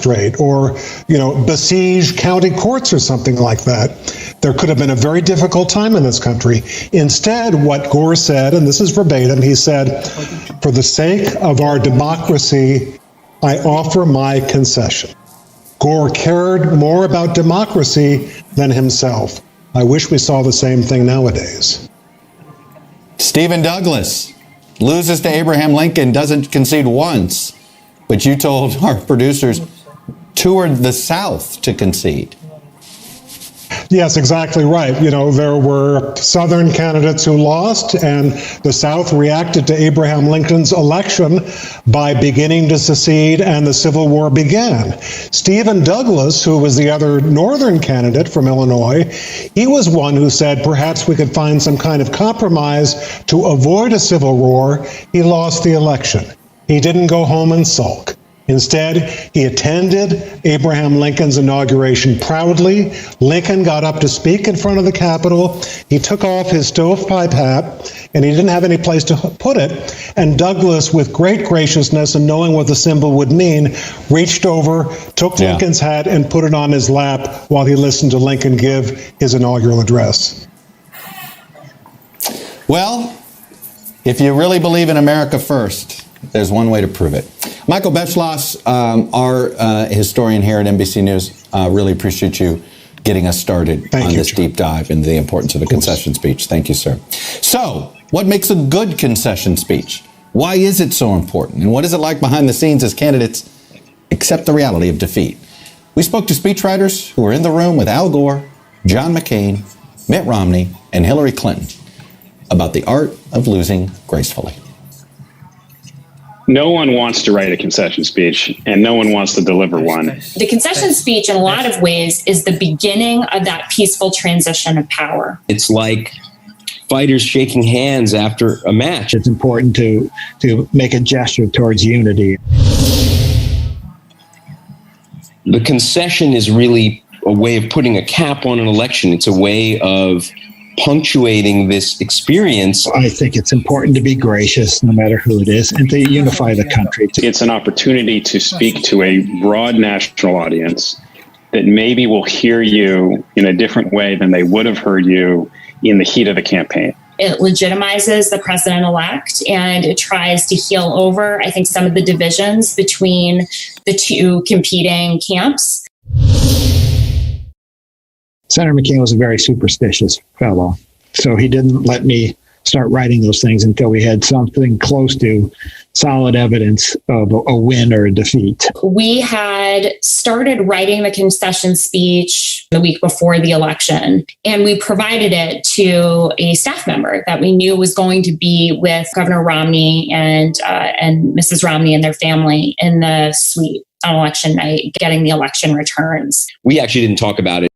demonstrate or, besiege county courts or something like that. There could have been a very difficult time in this country. Instead, what Gore said, and this is verbatim, he said, "For the sake of our democracy, I offer my concession." Gore cared more about democracy than himself. I wish we saw the same thing nowadays. Stephen Douglas loses to Abraham Lincoln, doesn't concede once, but you told our producers toured the South to concede. Yes, exactly right. There were Southern candidates who lost, and the South reacted to Abraham Lincoln's election by beginning to secede, and the Civil War began. Stephen Douglas, who was the other Northern candidate from Illinois, he was one who said perhaps we could find some kind of compromise to avoid a civil war. He lost the election. He didn't go home and sulk. Instead, he attended Abraham Lincoln's inauguration proudly. Lincoln got up to speak in front of the Capitol. He took off his stovepipe hat, and he didn't have any place to put it. And Douglas, with great graciousness and knowing what the symbol would mean, reached over, took Lincoln's hat, and put it on his lap while he listened to Lincoln give his inaugural address. Well, if you really believe in America first, there's one way to prove it. Michael Beschloss, our historian here at NBC News, really appreciate you getting us started on this deep dive into the importance of the concession speech. Thank you, sir. So, what makes a good concession speech? Why is it so important? And what is it like behind the scenes as candidates accept the reality of defeat? We spoke to speechwriters who were in the room with Al Gore, John McCain, Mitt Romney, and Hillary Clinton about the art of losing gracefully. No one wants to write a concession speech, and no one wants to deliver one. The concession speech, in a lot of ways, is the beginning of that peaceful transition of power. It's like fighters shaking hands after a match. It's important to make a gesture towards unity. The concession is really a way of putting a cap on an election. It's a way of punctuating this experience. I think it's important to be gracious, no matter who it is, and to unify the country. It's an opportunity to speak to a broad national audience that maybe will hear you in a different way than they would have heard you in the heat of the campaign. It legitimizes the president-elect, and it tries to heal over, I think, some of the divisions between the two competing camps. Senator McCain was a very superstitious fellow, so he didn't let me start writing those things until we had something close to solid evidence of a win or a defeat. We had started writing the concession speech the week before the election, and we provided it to a staff member that we knew was going to be with Governor Romney and Mrs. Romney and their family in the suite on election night, getting the election returns. We actually didn't talk about it.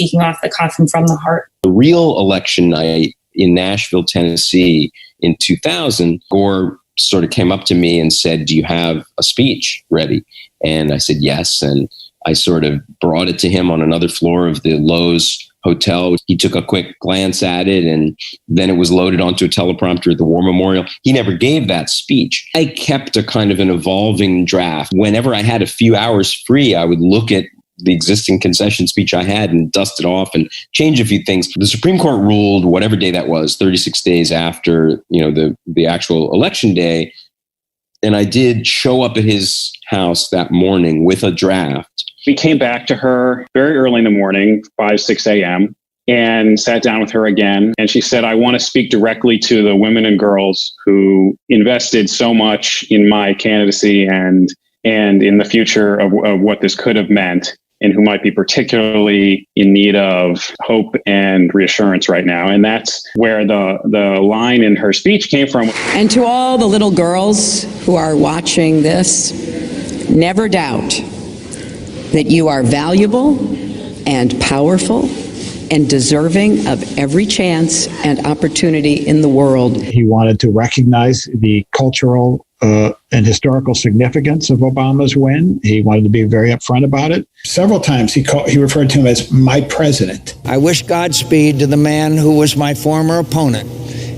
Speaking off the cuff and from the heart. The real election night in Nashville, Tennessee in 2000, Gore sort of came up to me and said, "Do you have a speech ready?" And I said, yes. And I sort of brought it to him on another floor of the Lowe's Hotel. He took a quick glance at it, and then it was loaded onto a teleprompter at the War Memorial. He never gave that speech. I kept a kind of an evolving draft. Whenever I had a few hours free, I would look at the existing concession speech I had and dust it off and change a few things. The Supreme Court ruled, whatever day that was, 36 days after, the actual election day. And I did show up at his house that morning with a draft. We came back to her very early in the morning, 5, 6 a.m., and sat down with her again. And she said, "I want to speak directly to the women and girls who invested so much in my candidacy and in the future of what this could have meant. and who might be particularly in need of hope and reassurance right now. And that's where the line in her speech came from. And to all the little girls who are watching this, never doubt that you are valuable and powerful and deserving of every chance and opportunity in the world. He wanted to recognize the cultural and historical significance of Obama's win. He wanted to be very upfront about it. Several times he referred to him as my president. I wish Godspeed to the man who was my former opponent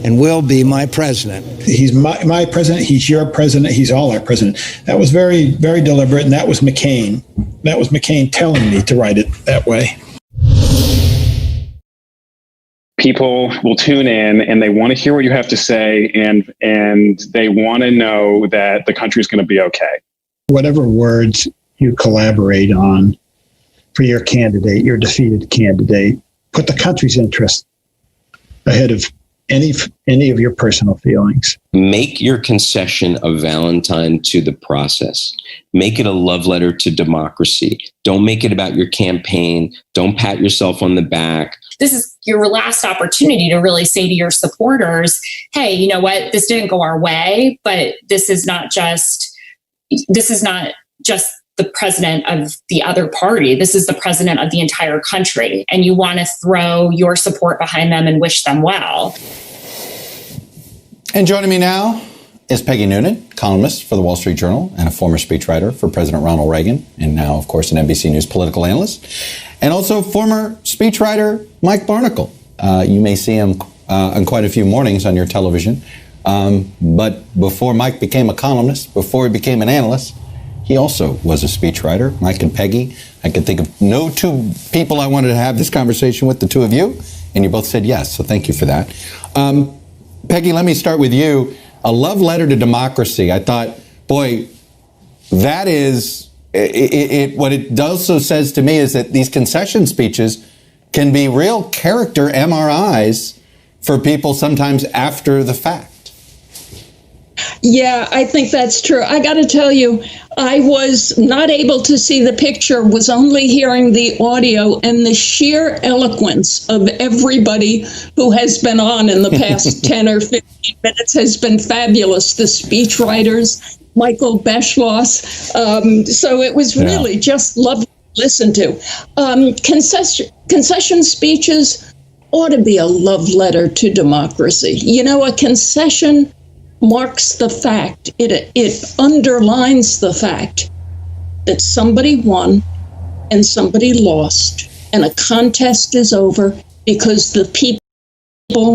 and will be my president. He's my president. He's your president. He's all our president. That was very, very deliberate, and that was McCain. That was McCain telling me to write it that way. People will tune in and they want to hear what you have to say, and they want to know that the country is going to be okay. Whatever words you collaborate on for your candidate, your defeated candidate, put the country's interest ahead of any of your personal feelings. Make your concession a Valentine to the process. Make it a love letter to democracy. Don't make it about your campaign. Don't pat yourself on the back. This is your last opportunity to really say to your supporters, hey, you know what? This didn't go our way, but this is not just the president of the other party. This is the president of the entire country. And you want to throw your support behind them and wish them well. And joining me now is Peggy Noonan, columnist for the Wall Street Journal and a former speechwriter for President Ronald Reagan, and now, of course, an NBC News political analyst, and also former speechwriter Mike Barnicle. You may see him on quite a few mornings on your television. But before Mike became a columnist, before he became an analyst, he also was a speechwriter. Mike and Peggy, I could think of no two people I wanted to have this conversation with, the two of you, and you both said yes, so thank you for that. Peggy, let me start with you. A love letter to democracy. I thought, boy, that is, what it also says to me is that these concession speeches can be real character MRIs for people sometimes after the fact. Yeah, I think that's true. I got to tell you, I was not able to see the picture, was only hearing the audio, and the sheer eloquence of everybody who has been on in the past 10 or 15 minutes has been fabulous. The speechwriters, Michael Beschloss. So it was really just lovely to listen to. Concession speeches ought to be a love letter to democracy. You know, a concession marks the fact, it underlines the fact that somebody won and somebody lost, and a contest is over because the people